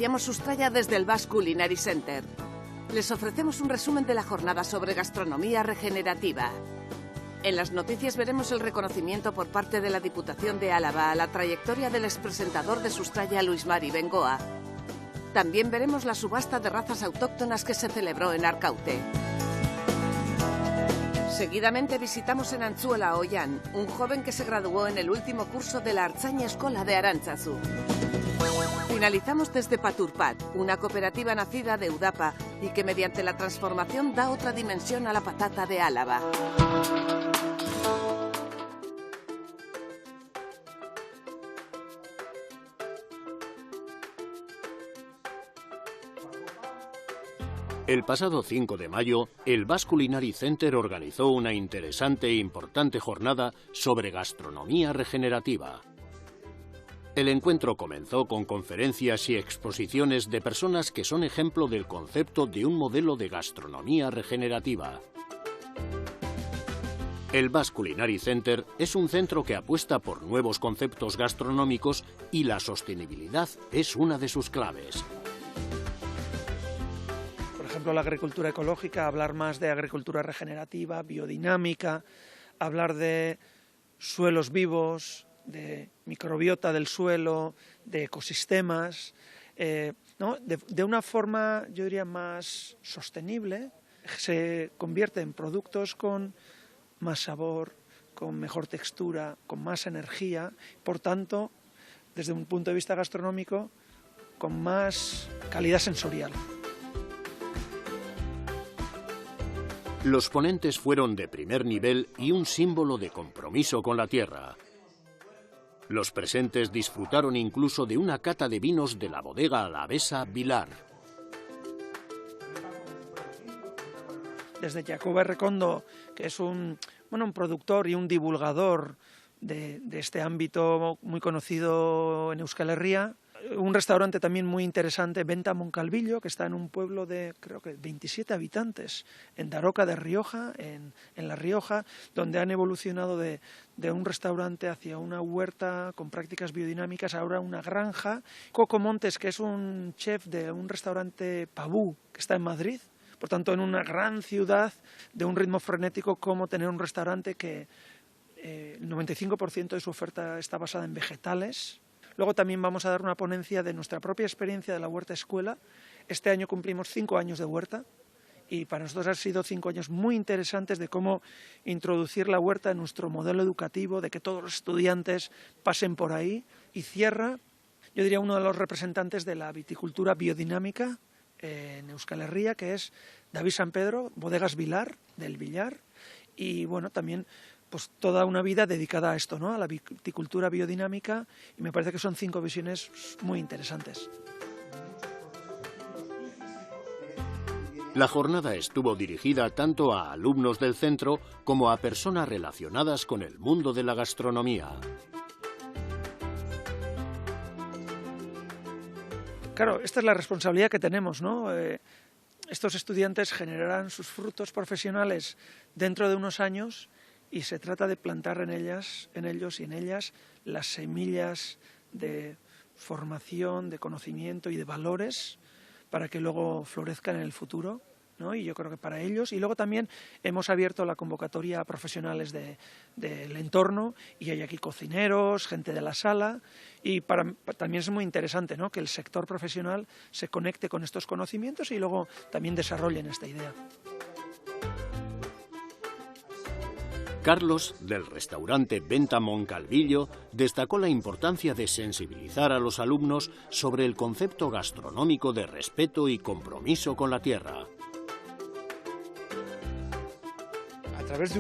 iniciamos Sustraya desde el Basque Culinary Center. Les ofrecemos un resumen de la jornada sobre gastronomía regenerativa. En las noticias veremos el reconocimiento por parte de la Diputación de Álava a la trayectoria del expresentador de Sustraya, Luis Mari Bengoa. También veremos la subasta de razas autóctonas que se celebró en Arkaute. Seguidamente visitamos en Antzuola a Ollán, un joven que se graduó en el último curso de la Artzaina Escola de Arantzazu. Finalizamos desde Paturpat, una cooperativa nacida de Udapa y que mediante la transformación da otra dimensión a la patata de Álava. El pasado 5 de mayo, el Basque Culinary Center organizó una interesante e importante jornada sobre gastronomía regenerativa. El encuentro comenzó con conferencias y exposiciones de personas que son ejemplo del concepto de un modelo de gastronomía regenerativa. El Basque Culinary Center es un centro que apuesta por nuevos conceptos gastronómicos y la sostenibilidad es una de sus claves. Por ejemplo, la agricultura ecológica, hablar más de agricultura regenerativa, biodinámica, hablar de suelos vivos, de microbiota del suelo, de ecosistemas, ¿no? de una forma, yo diría, más sostenible. Se convierte en productos con más sabor, con mejor textura, con más energía, por tanto, desde un punto de vista gastronómico, con más calidad sensorial. Los ponentes fueron de primer nivel y un símbolo de compromiso con la tierra. Los presentes disfrutaron incluso de una cata de vinos de la bodega alavesa Vilar. Desde Jacobo Recondo, que es un productor y un divulgador de este ámbito muy conocido en Euskal Herria, un restaurante también muy interesante, Venta Moncalvillo, que está en un pueblo de, creo que 27 habitantes, en Daroca de Rioja, en La Rioja, donde han evolucionado de un restaurante hacia una huerta con prácticas biodinámicas, ahora una granja. Coco Montes, que es un chef de un restaurante Pabú, que está en Madrid, por tanto en una gran ciudad de un ritmo frenético, como tener un restaurante que el 95% de su oferta está basada en vegetales. Luego también vamos a dar una ponencia de nuestra propia experiencia de la huerta escuela. Este año cumplimos 5 años de huerta y para nosotros han sido 5 años muy interesantes de cómo introducir la huerta en nuestro modelo educativo, de que todos los estudiantes pasen por ahí. Y cierra, yo diría, uno de los representantes de la viticultura biodinámica en Euskal Herria, que es David San Pedro, Bodegas Vilar, del Villar, y bueno, también pues toda una vida dedicada a esto, ¿no? A la viticultura biodinámica, y me parece que son 5 visiones muy interesantes. La jornada estuvo dirigida tanto a alumnos del centro como a personas relacionadas con el mundo de la gastronomía. Claro, esta es la responsabilidad que tenemos, ¿no? Estos estudiantes generarán sus frutos profesionales dentro de unos años y se trata de plantar en ellos y en ellas las semillas de formación, de conocimiento y de valores para que luego florezcan en el futuro, ¿no? Y yo creo que para ellos. Y luego también hemos abierto la convocatoria a profesionales del entorno y hay aquí cocineros, gente de la sala. Y también es muy interesante, ¿no? Que el sector profesional se conecte con estos conocimientos y luego también desarrollen esta idea. Carlos, del restaurante Venta Moncalvillo, destacó la importancia de sensibilizar a los alumnos sobre el concepto gastronómico de respeto y compromiso con la tierra. A través de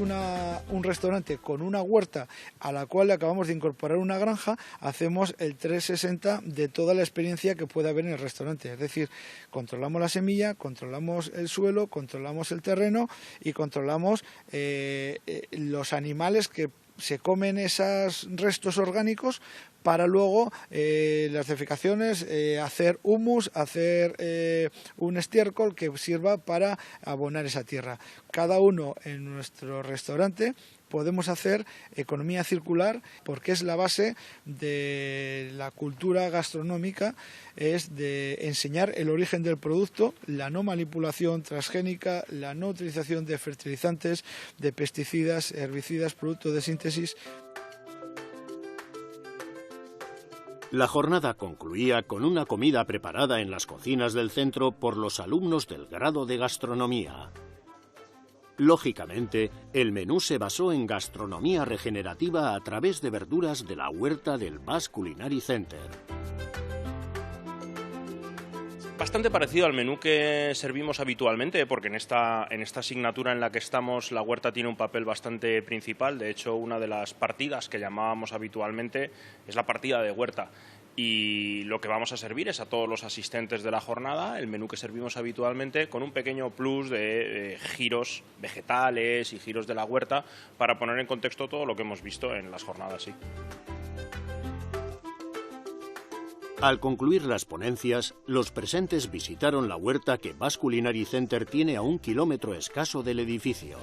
un restaurante con una huerta a la cual le acabamos de incorporar una granja, hacemos el 360 de toda la experiencia que puede haber en el restaurante. Es decir, controlamos la semilla, controlamos el suelo, controlamos el terreno y controlamos los animales que se comen esos restos orgánicos para luego las defecaciones, hacer humus, hacer un estiércol que sirva para abonar esa tierra. Cada uno en nuestro restaurante podemos hacer economía circular, porque es la base de la cultura gastronómica, es de enseñar el origen del producto, la no manipulación transgénica, la no utilización de fertilizantes, de pesticidas, herbicidas, productos de síntesis. La jornada concluía con una comida preparada en las cocinas del centro por los alumnos del grado de gastronomía. Lógicamente, el menú se basó en gastronomía regenerativa a través de verduras de la huerta del Basque Culinary Center. Bastante parecido al menú que servimos habitualmente, porque en esta asignatura en la que estamos la huerta tiene un papel bastante principal. De hecho, una de las partidas que llamábamos habitualmente es la partida de huerta. Y lo que vamos a servir es a todos los asistentes de la jornada el menú que servimos habitualmente, con un pequeño plus de giros vegetales y giros de la huerta para poner en contexto todo lo que hemos visto en las jornadas. Sí. Al concluir las ponencias, los presentes visitaron la huerta que Basque Culinary Center tiene a 1 kilómetro escaso del edificio.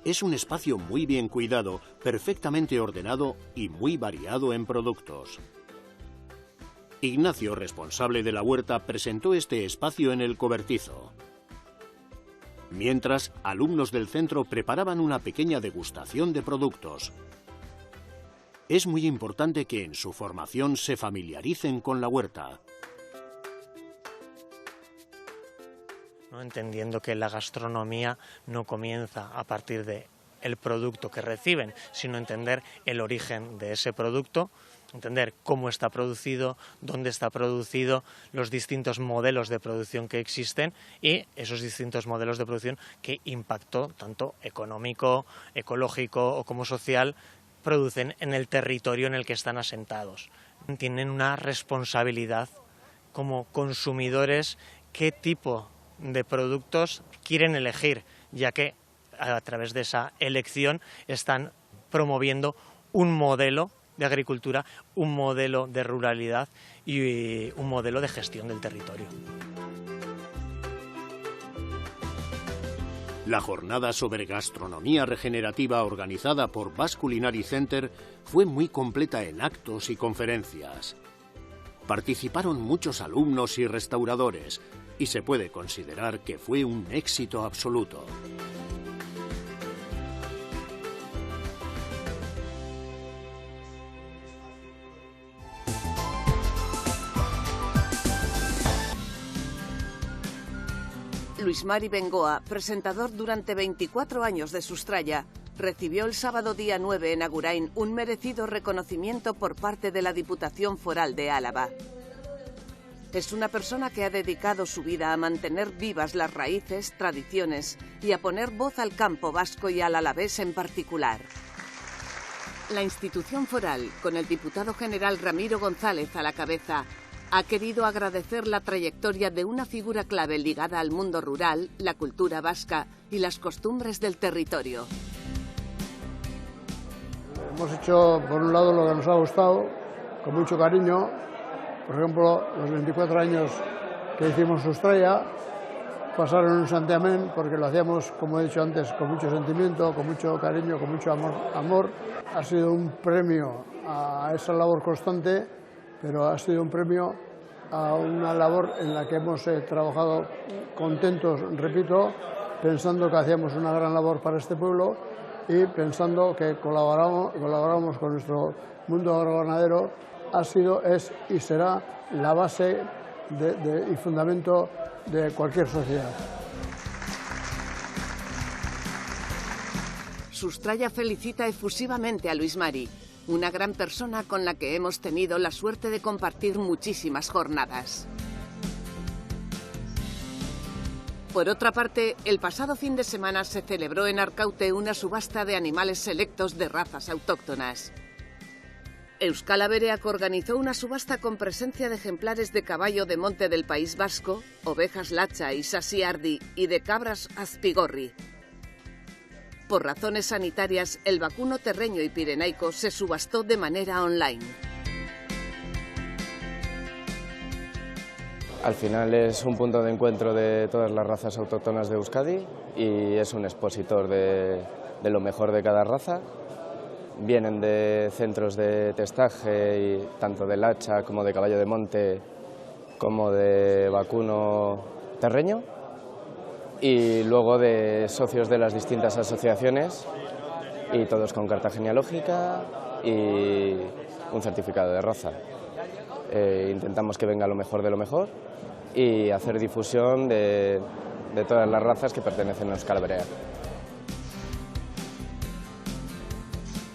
Es un espacio muy bien cuidado, perfectamente ordenado y muy variado en productos. Ignacio, responsable de la huerta, presentó este espacio en el cobertizo. Mientras, alumnos del centro preparaban una pequeña degustación de productos. Es muy importante que en su formación se familiaricen con la huerta. Entendiendo que la gastronomía no comienza a partir del producto que reciben, sino entender el origen de ese producto, entender cómo está producido, dónde está producido, los distintos modelos de producción que existen y esos distintos modelos de producción que impacto tanto económico, ecológico o como social producen en el territorio en el que están asentados. Tienen una responsabilidad como consumidores qué tipo de productos quieren elegir, ya que a través de esa elección están promoviendo un modelo de agricultura, un modelo de ruralidad y un modelo de gestión del territorio. La jornada sobre gastronomía regenerativa organizada por Basque Culinary Center fue muy completa en actos y conferencias. Participaron muchos alumnos y restauradores y se puede considerar que fue un éxito absoluto. Luis Mari Bengoa, presentador durante 24 años de Sustraya, recibió el sábado día 9 en Agurain un merecido reconocimiento por parte de la Diputación Foral de Álava. Es una persona que ha dedicado su vida a mantener vivas las raíces, tradiciones y a poner voz al campo vasco y al alavés en particular. La institución foral, con el diputado general Ramiro González a la cabeza, ha querido agradecer la trayectoria de una figura clave ligada al mundo rural, la cultura vasca y las costumbres del territorio. Hemos hecho, por un lado, lo que nos ha gustado, con mucho cariño. Por ejemplo, los 24 años que hicimos Sustraya pasaron en un santiamén porque lo hacíamos, como he dicho antes, con mucho sentimiento, con mucho cariño, con mucho amor. Ha sido un premio a esa labor constante, pero ha sido un premio a una labor en la que hemos trabajado contentos, repito, pensando que hacíamos una gran labor para este pueblo y pensando que colaboramos con nuestro mundo agroganadero. Ha sido, es y será la base y fundamento de cualquier sociedad. Sustraya felicita efusivamente a Luis Mari, una gran persona con la que hemos tenido la suerte de compartir muchísimas jornadas. Por otra parte, el pasado fin de semana se celebró en Arkaute una subasta de animales selectos de razas autóctonas. Euskal Abereak organizó una subasta con presencia de ejemplares de caballo de monte del País Vasco, ovejas Lacha y Sasiardi y de cabras Azpigorri. Por razones sanitarias, el vacuno terreño y pirenaico se subastó de manera online. Al final es un punto de encuentro de todas las razas autóctonas de Euskadi y es un expositor de de lo mejor de cada raza. Vienen de centros de testaje, tanto de lacha como de caballo de monte, como de vacuno terreño, y luego de socios de las distintas asociaciones, y todos con carta genealógica y un certificado de raza. Intentamos que venga lo mejor de lo mejor y hacer difusión de todas las razas que pertenecen a Euskal Berea.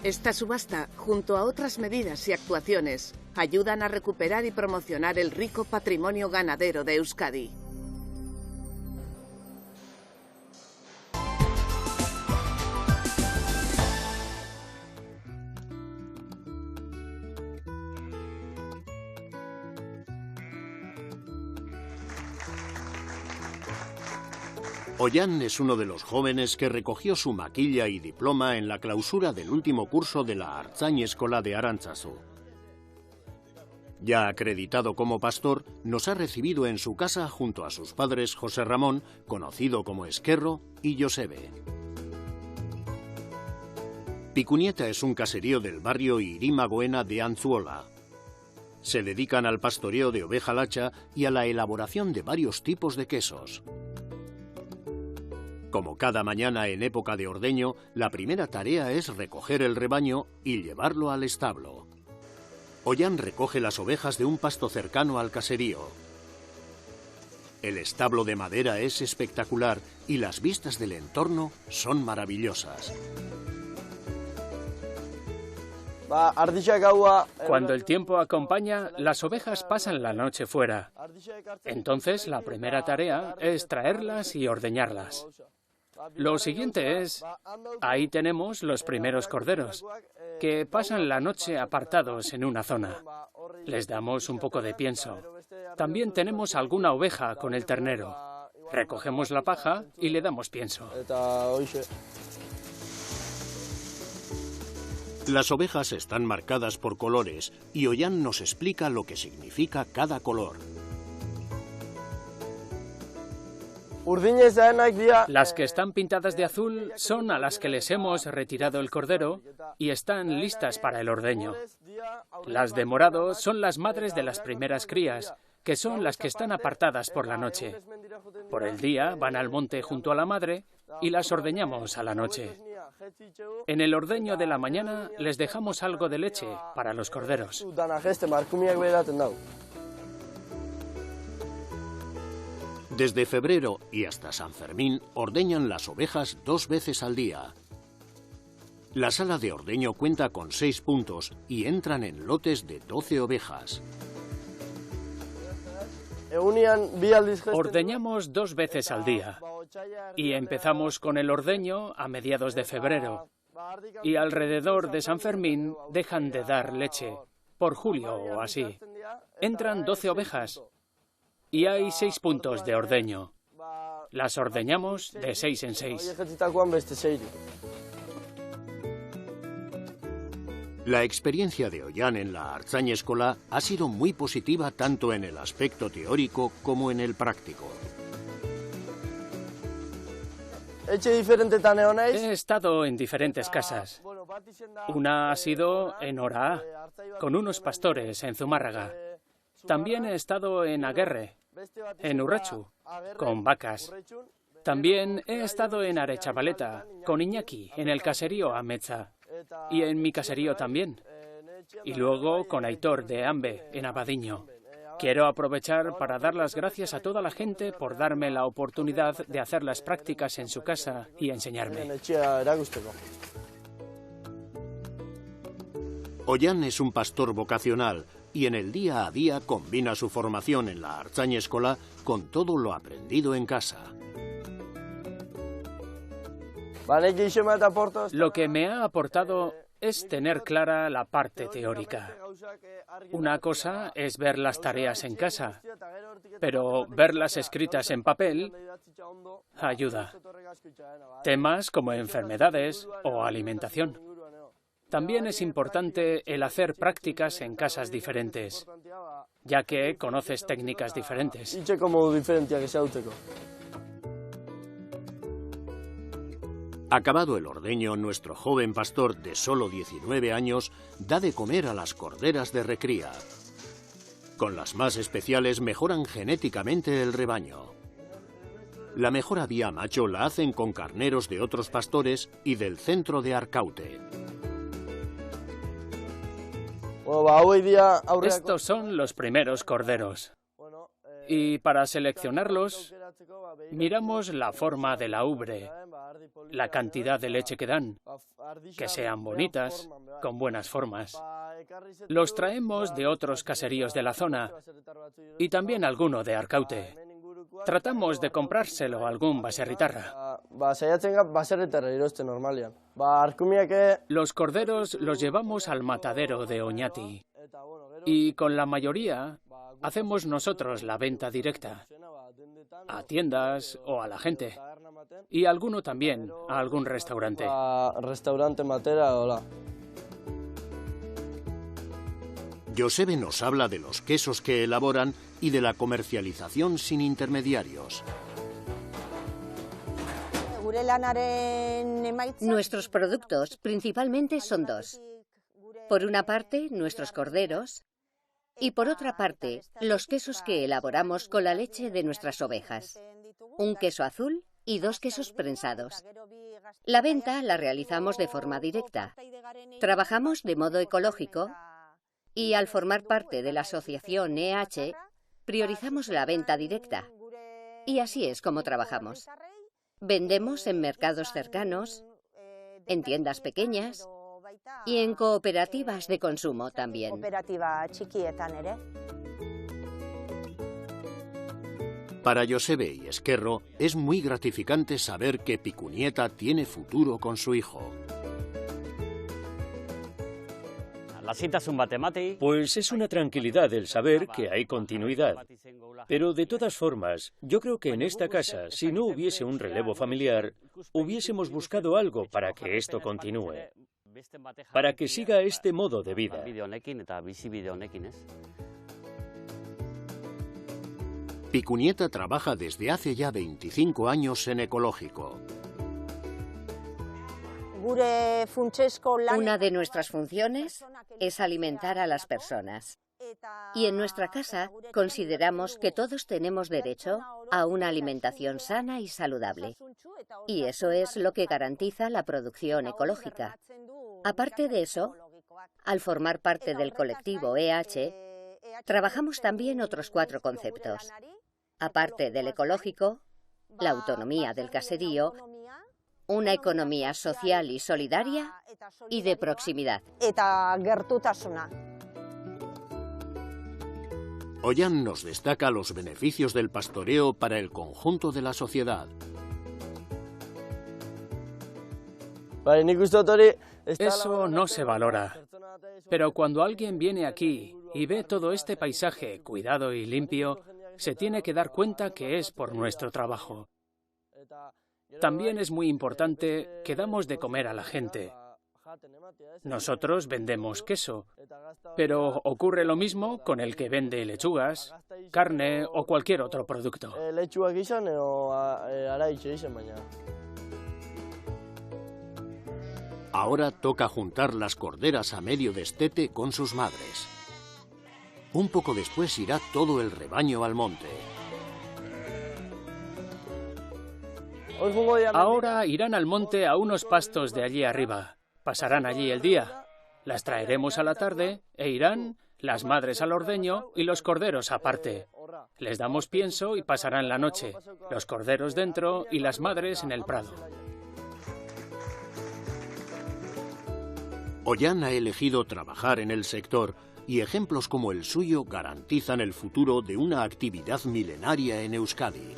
Esta subasta, junto a otras medidas y actuaciones, ayudan a recuperar y promocionar el rico patrimonio ganadero de Euskadi. Ollán es uno de los jóvenes que recogió su maquilla y diploma en la clausura del último curso de la Artzain-Eskola de Arantzazu. Ya acreditado como pastor, nos ha recibido en su casa junto a sus padres José Ramón, conocido como Esquerro, y Josebe. Picunieta es un caserío del barrio Irimagoena de Antzuola. Se dedican al pastoreo de oveja lacha y a la elaboración de varios tipos de quesos. Como cada mañana en época de ordeño, la primera tarea es recoger el rebaño y llevarlo al establo. Ollán recoge las ovejas de un pasto cercano al caserío. El establo de madera es espectacular y las vistas del entorno son maravillosas. Cuando el tiempo acompaña, las ovejas pasan la noche fuera. Entonces, la primera tarea es traerlas y ordeñarlas. Lo siguiente es, ahí tenemos los primeros corderos, que pasan la noche apartados en una zona. Les damos un poco de pienso. También tenemos alguna oveja con el ternero. Recogemos la paja y le damos pienso. Las ovejas están marcadas por colores y Ollán nos explica lo que significa cada color. Las que están pintadas de azul son a las que les hemos retirado el cordero y están listas para el ordeño. Las de morado son las madres de las primeras crías, que son las que están apartadas por la noche. Por el día van al monte junto a la madre y las ordeñamos a la noche. En el ordeño de la mañana les dejamos algo de leche para los corderos. Desde febrero y hasta San Fermín ordeñan las ovejas 2 veces al día. La sala de ordeño cuenta con 6 puntos y entran en lotes de 12 ovejas. Ordeñamos 2 veces al día y empezamos con el ordeño a mediados de febrero y alrededor de San Fermín dejan de dar leche, por julio o así. Entran 12 ovejas y hay 6 puntos de ordeño. Las ordeñamos de 6 en 6. La experiencia de Ollán en la Artzain-Eskola ha sido muy positiva tanto en el aspecto teórico como en el práctico. He estado en diferentes casas. Una ha sido en Oraa, con unos pastores en Zumárraga. También he estado en Aguerre, en Urretxu, con vacas. También he estado en Aretxabaleta, con Iñaki, en el caserío Ametza. Y en mi caserío también. Y luego con Aitor de Ambe, en Abadiño. Quiero aprovechar para dar las gracias a toda la gente por darme la oportunidad de hacer las prácticas en su casa y enseñarme. Ollán es un pastor vocacional y en el día a día combina su formación en la Artzain-Eskola con todo lo aprendido en casa. Lo que me ha aportado es tener clara la parte teórica. Una cosa es ver las tareas en casa, pero verlas escritas en papel ayuda. Temas como enfermedades o alimentación. También es importante el hacer prácticas en casas diferentes, ya que conoces técnicas diferentes. Acabado el ordeño, nuestro joven pastor de solo 19 años da de comer a las corderas de recría. Con las más especiales mejoran genéticamente el rebaño. La mejora vía macho la hacen con carneros de otros pastores y del centro de Arkaute. Estos son los primeros corderos. Y para seleccionarlos, miramos la forma de la ubre, la cantidad de leche que dan, que sean bonitas, con buenas formas. Los traemos de otros caseríos de la zona y también alguno de Arkaute. Tratamos de comprárselo a algún baserritarra. Los corderos los llevamos al matadero de Oñati y con la mayoría hacemos nosotros la venta directa a tiendas o a la gente y alguno también a algún restaurante. Josebe nos habla de los quesos que elaboran y de la comercialización sin intermediarios. Nuestros productos principalmente son dos. Por una parte, nuestros corderos y por otra parte, los quesos que elaboramos con la leche de nuestras ovejas. Un queso azul y 2 quesos prensados. La venta la realizamos de forma directa. Trabajamos de modo ecológico y al formar parte de la asociación EH, priorizamos la venta directa. Y así es como trabajamos. Vendemos en mercados cercanos, en tiendas pequeñas y en cooperativas de consumo también. Para Josebe y Esquerro es muy gratificante saber que Pikunieta tiene futuro con su hijo. Pues es una tranquilidad el saber que hay continuidad. Pero de todas formas, yo creo que en esta casa, si no hubiese un relevo familiar, hubiésemos buscado algo para que esto continúe, para que siga este modo de vida. Pikunieta trabaja desde hace ya 25 años en ecológico. Una de nuestras funciones es alimentar a las personas. Y en nuestra casa consideramos que todos tenemos derecho a una alimentación sana y saludable. Y eso es lo que garantiza la producción ecológica. Aparte de eso, al formar parte del colectivo EH, trabajamos también otros 4 conceptos. Aparte del ecológico, la autonomía del caserío, una economía social y solidaria y de proximidad. Ollán nos destaca los beneficios del pastoreo para el conjunto de la sociedad. Eso no se valora. Pero cuando alguien viene aquí y ve todo este paisaje cuidado y limpio, se tiene que dar cuenta que es por nuestro trabajo. También es muy importante que damos de comer a la gente. Nosotros vendemos queso, pero ocurre lo mismo con el que vende lechugas, carne o cualquier otro producto. Ahora toca juntar las corderas a medio destete con sus madres. Un poco después irá todo el rebaño al monte. Ahora irán al monte a unos pastos de allí arriba. Pasarán allí el día. Las traeremos a la tarde e irán las madres al ordeño y los corderos aparte. Les damos pienso y pasarán la noche. Los corderos dentro y las madres en el prado. Ollán ha elegido trabajar en el sector y ejemplos como el suyo garantizan el futuro de una actividad milenaria en Euskadi.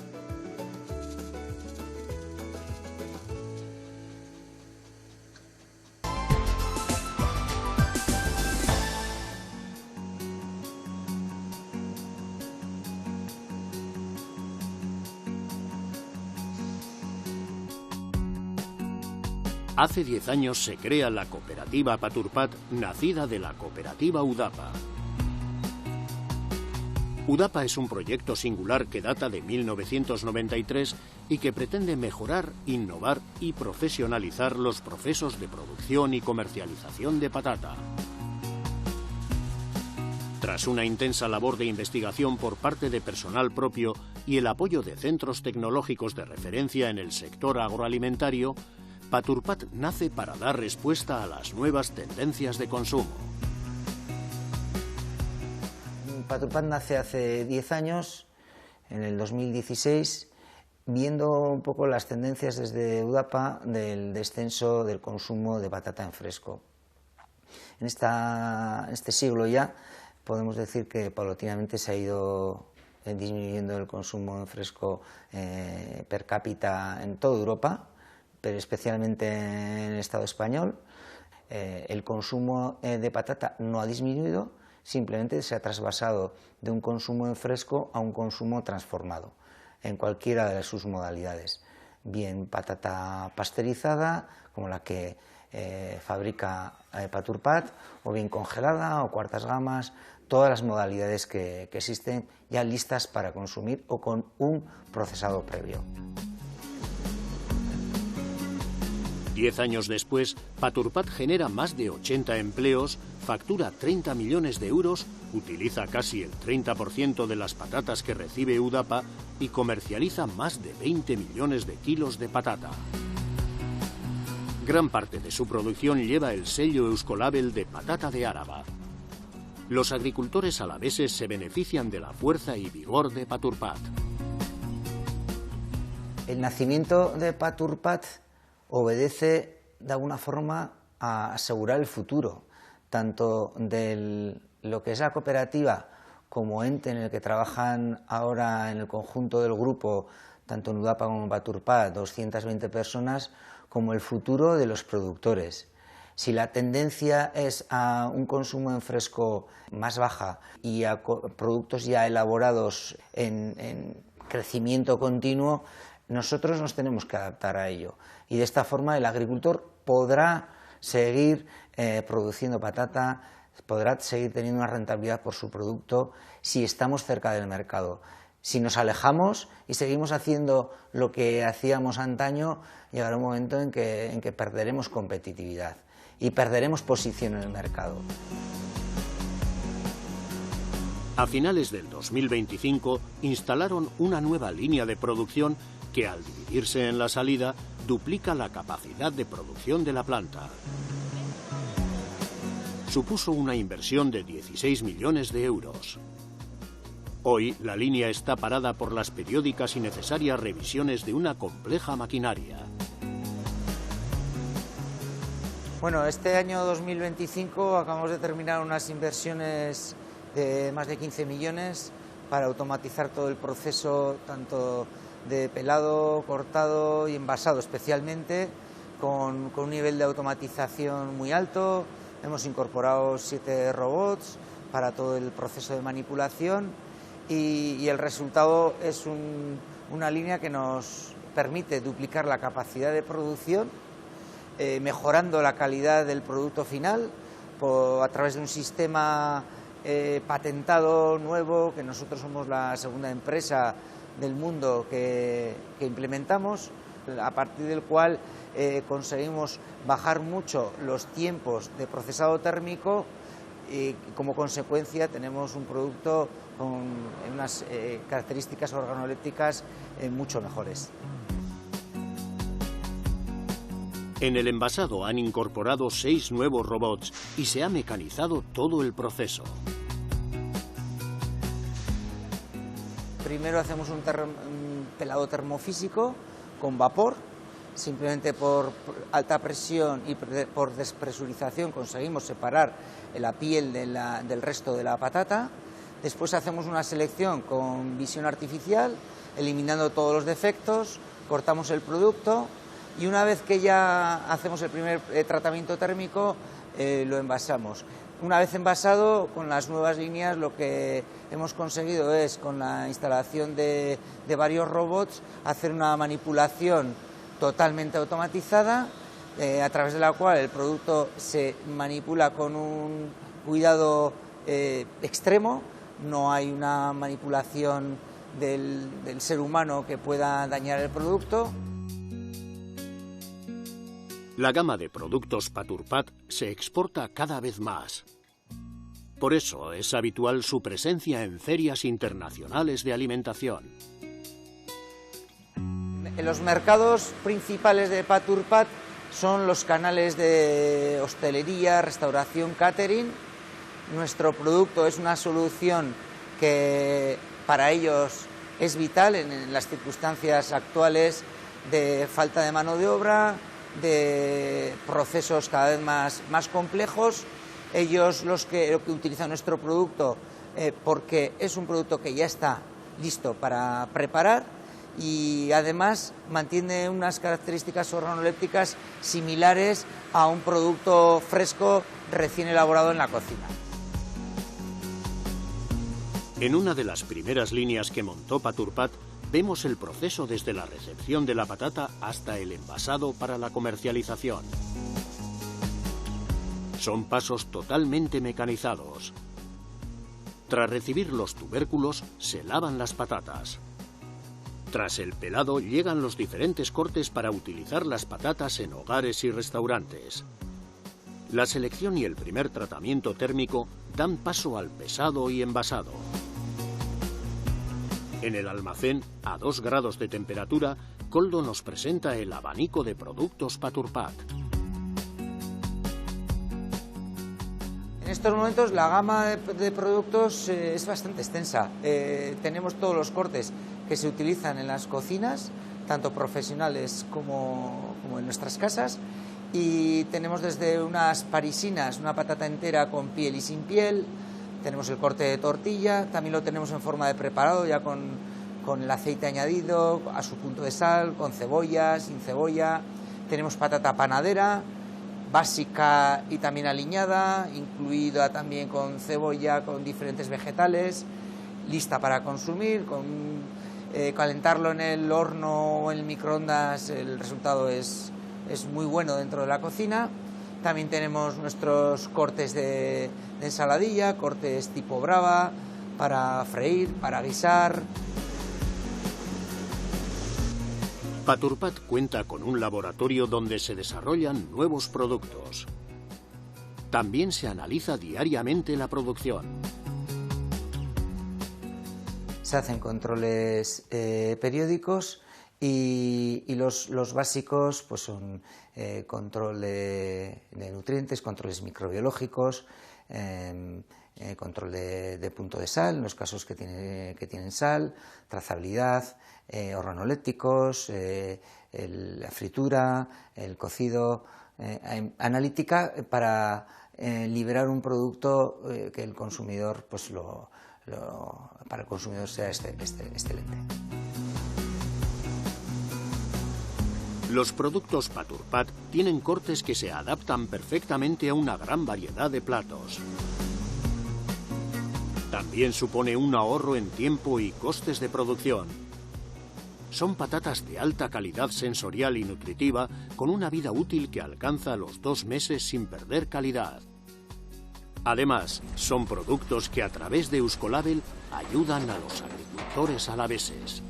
Hace 10 años se crea la cooperativa Paturpat, nacida de la cooperativa Udapa. Udapa es un proyecto singular que data de 1993 y que pretende mejorar, innovar y profesionalizar los procesos de producción y comercialización de patata. Tras una intensa labor de investigación por parte de personal propio y el apoyo de centros tecnológicos de referencia en el sector agroalimentario, Paturpat nace para dar respuesta a las nuevas tendencias de consumo. Paturpat nace hace 10 años, en el 2016, viendo un poco las tendencias desde Udapa del descenso del consumo de patata en fresco. En este siglo ya podemos decir que paulatinamente se ha ido disminuyendo el consumo en fresco per cápita en toda Europa, pero especialmente en el Estado español. El consumo de patata no ha disminuido, simplemente se ha trasvasado de un consumo en fresco a un consumo transformado, en cualquiera de sus modalidades, bien patata pasteurizada, como la que fabrica Paturpat, o bien congelada o cuartas gamas, todas las modalidades que existen ya listas para consumir o con un procesado previo. 10 años después, Paturpat genera más de 80 empleos, factura 30 millones de euros, utiliza casi el 30% de las patatas que recibe Udapa y comercializa más de 20 millones de kilos de patata. Gran parte de su producción lleva el sello Euskolabel de patata de Áraba. Los agricultores alaveses se benefician de la fuerza y vigor de Paturpat. El nacimiento de Paturpat obedece de alguna forma a asegurar el futuro, tanto de lo que es la cooperativa como ente en el que trabajan ahora en el conjunto del grupo, tanto en Udapa como en Paturpat, 220 personas, como el futuro de los productores. Si la tendencia es a un consumo en fresco más baja y a productos ya elaborados en crecimiento continuo, nosotros nos tenemos que adaptar a ello. Y de esta forma el agricultor podrá seguir produciendo patata, podrá seguir teniendo una rentabilidad por su producto si estamos cerca del mercado. Si nos alejamos y seguimos haciendo lo que hacíamos antaño, llegará un momento en que perderemos competitividad y perderemos posición en el mercado. A finales del 2025 instalaron una nueva línea de producción que, al dividirse en la salida, duplica la capacidad de producción de la planta. Supuso una inversión de 16 millones de euros. Hoy, la línea está parada por las periódicas y necesarias revisiones de una compleja maquinaria. Bueno, este año 2025 acabamos de terminar unas inversiones de más de 15 millones para automatizar todo el proceso, tanto de pelado, cortado y envasado especialmente, con un nivel de automatización muy alto. Hemos incorporado 7 robots para todo el proceso de manipulación y el resultado es una línea que nos permite duplicar la capacidad de producción, mejorando la calidad del producto final a través de un sistema patentado nuevo, que nosotros somos la segunda empresa del mundo que implementamos, a partir del cual conseguimos bajar mucho los tiempos de procesado térmico y como consecuencia tenemos un producto con unas características organolépticas mucho mejores. En el envasado han incorporado 6 nuevos robots y se ha mecanizado todo el proceso. Primero hacemos un pelado termofísico con vapor, simplemente por alta presión y por despresurización conseguimos separar la piel del resto de la patata. Después hacemos una selección con visión artificial, eliminando todos los defectos, cortamos el producto y una vez que ya hacemos el primer tratamiento térmico, lo envasamos. Una vez envasado, con las nuevas líneas lo que hemos conseguido es, con la instalación de varios robots, hacer una manipulación totalmente automatizada, a través de la cual el producto se manipula con un cuidado extremo, no hay una manipulación del ser humano que pueda dañar el producto. La gama de productos Paturpat se exporta cada vez más. Por eso es habitual su presencia en ferias internacionales de alimentación. En los mercados principales de Paturpat son los canales de hostelería, restauración, catering. Nuestro producto es una solución que para ellos es vital en las circunstancias actuales de falta de mano de obra, de procesos cada vez más complejos. Ellos lo que utilizan nuestro producto porque es un producto que ya está listo para preparar y además mantiene unas características organolépticas similares a un producto fresco recién elaborado en la cocina. En una de las primeras líneas que montó Paturpat vemos el proceso desde la recepción de la patata hasta el envasado para la comercialización. Son pasos totalmente mecanizados. Tras recibir los tubérculos, se lavan las patatas. Tras el pelado, llegan los diferentes cortes para utilizar las patatas en hogares y restaurantes. La selección y el primer tratamiento térmico dan paso al pesado y envasado. En el almacén, a 2 grados de temperatura, Koldo nos presenta el abanico de productos Paturpat. En estos momentos la gama de productos es bastante extensa. Tenemos todos los cortes que se utilizan en las cocinas, tanto profesionales como en nuestras casas, y tenemos desde unas parisinas, una patata entera con piel y sin piel, tenemos el corte de tortilla, también lo tenemos en forma de preparado ya con el aceite añadido, a su punto de sal, con cebolla, sin cebolla, tenemos patata panadera, básica y también aliñada, incluida también con cebolla, con diferentes vegetales, lista para consumir, calentarlo en el horno o en el microondas, el resultado es muy bueno dentro de la cocina. También tenemos nuestros cortes de ensaladilla, cortes tipo brava, para freír, para guisar. Paturpat cuenta con un laboratorio donde se desarrollan nuevos productos. También se analiza diariamente la producción. Se hacen controles periódicos y los básicos pues son control de nutrientes, controles microbiológicos, control de punto de sal, en los casos que tienen sal, trazabilidad, organolépticos, la fritura, el cocido, analítica para liberar un producto que el consumidor pues para el consumidor sea excelente. Los productos Paturpat tienen cortes que se adaptan perfectamente a una gran variedad de platos. También supone un ahorro en tiempo y costes de producción. Son patatas de alta calidad sensorial y nutritiva con una vida útil que alcanza los 2 meses sin perder calidad. Además, son productos que a través de Euskolabel ayudan a los agricultores alaveses.